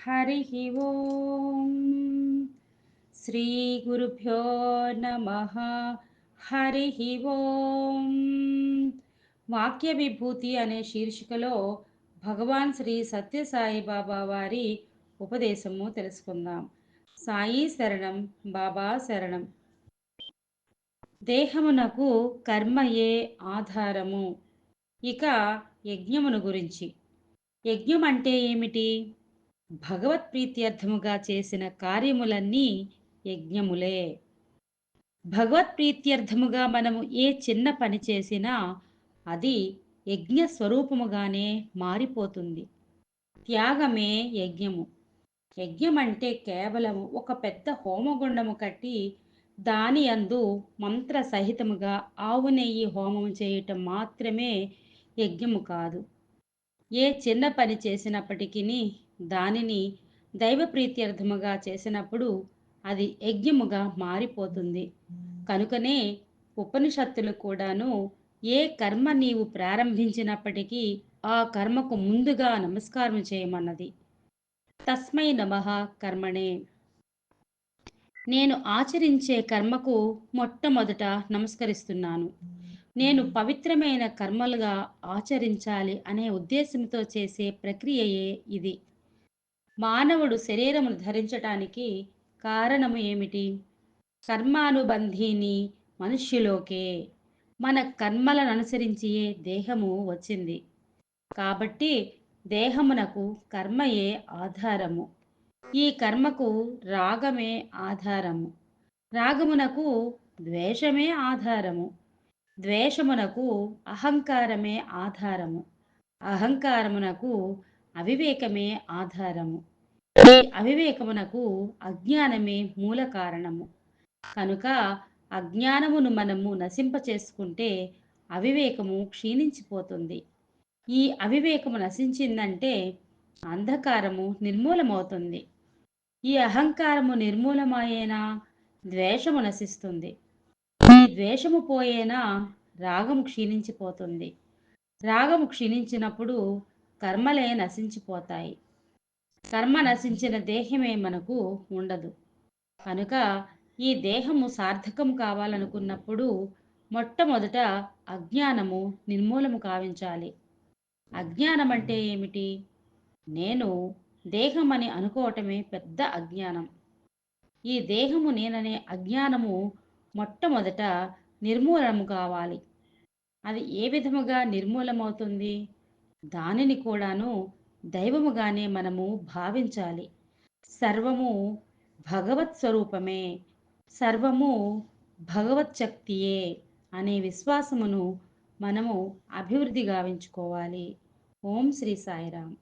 హరి ఓం. శ్రీ గురుభ్యో నమః. హరి ఓం. వాక్య విభూతి అనే శీర్షికలో భగవాన్ శ్రీ సత్యసాయి బాబా వారి ఉపదేశము తెలుసుకుందాం. సాయి శరణం, బాబా శరణం. దేహమునకు కర్మయే ఆధారము. ఇక యజ్ఞమును గురించి. యజ్ఞం అంటే ఏమిటి? భగవత్ప్రీత్యర్థముగా చేసిన కార్యములన్నీ యజ్ఞములే. భగవత్ప్రీత్యర్థముగా మనము ఏ చిన్న పని చేసినా అది యజ్ఞ స్వరూపముగానే మారిపోతుంది. త్యాగమే యజ్ఞము. యజ్ఞం అంటే కేవలము ఒక పెద్ద హోమగుండము కట్టి దాని యందు మంత్ర సహితముగా ఆవు నెయ్యి హోమము చేయటం మాత్రమే యజ్ఞము కాదు. ఏ చిన్న పని చేసినప్పటికీ దానిని దైవ ప్రీత్యర్థముగా చేసినప్పుడు అది యజ్ఞముగా మారిపోతుంది. కనుకనే ఉపనిషత్తులు కూడాను ఏ కర్మ నీవు ప్రారంభించినప్పటికీ ఆ కర్మకు ముందుగా నమస్కారం చేయమన్నది. తస్మై నమః కర్మణే. నేను ఆచరించే కర్మకు మొట్టమొదట నమస్కరిస్తున్నాను. నేను పవిత్రమైన కర్మలుగా ఆచరించాలి అనే ఉద్దేశంతో చేసే ప్రక్రియయే ఇది. మానవుడు శరీరమును ధరించటానికి కారణము ఏమిటి? కర్మానుబంధీని మనుష్యులోకే. మన కర్మలను అనుసరించియే దేహము వచ్చింది. కాబట్టి దేహమునకు కర్మయే ఆధారము. ఈ కర్మకు రాగమే ఆధారము. రాగమునకు ద్వేషమే ఆధారము. ద్వేషమునకు అహంకారమే ఆధారము. అహంకారమునకు అవివేకమే ఆధారము. ఈ అవివేకమునకు అజ్ఞానమే మూల కారణము. కనుక అజ్ఞానమును మనము నశింపచేసుకుంటే అవివేకము క్షీణించిపోతుంది. ఈ అవివేకము నశించిందంటే అంధకారము నిర్మూలమవుతుంది. ఈ అహంకారము నిర్మూలమాయేనా ద్వేషము నశిస్తుంది. ఈ ద్వేషము పోయేనా రాగము క్షీణించిపోతుంది. రాగము క్షీణించినప్పుడు కర్మలే నశించిపోతాయి. కర్మ నశించిన దేహమే మనకు ఉండదు. కనుక ఈ దేహము సార్థకం కావాలనుకున్నప్పుడు మొట్టమొదట అజ్ఞానము నిర్మూలము కావించాలి. అజ్ఞానం అంటే ఏమిటి? నేను దేహమని అనుకోవటమే పెద్ద అజ్ఞానం. ఈ దేహము నేననే అజ్ఞానము మొట్టమొదట నిర్మూలము కావాలి. అది ఏ విధముగా నిర్మూలమవుతుంది? దానిని కూడాను దైవముగానే మనము భావించాలి. సర్వము భగవత్ స్వరూపమే, సర్వము భగవత్ శక్తియే అనే విశ్వాసమును మనము అభివృద్ధి గావించుకోవాలి. ఓం శ్రీ సాయిరామ్.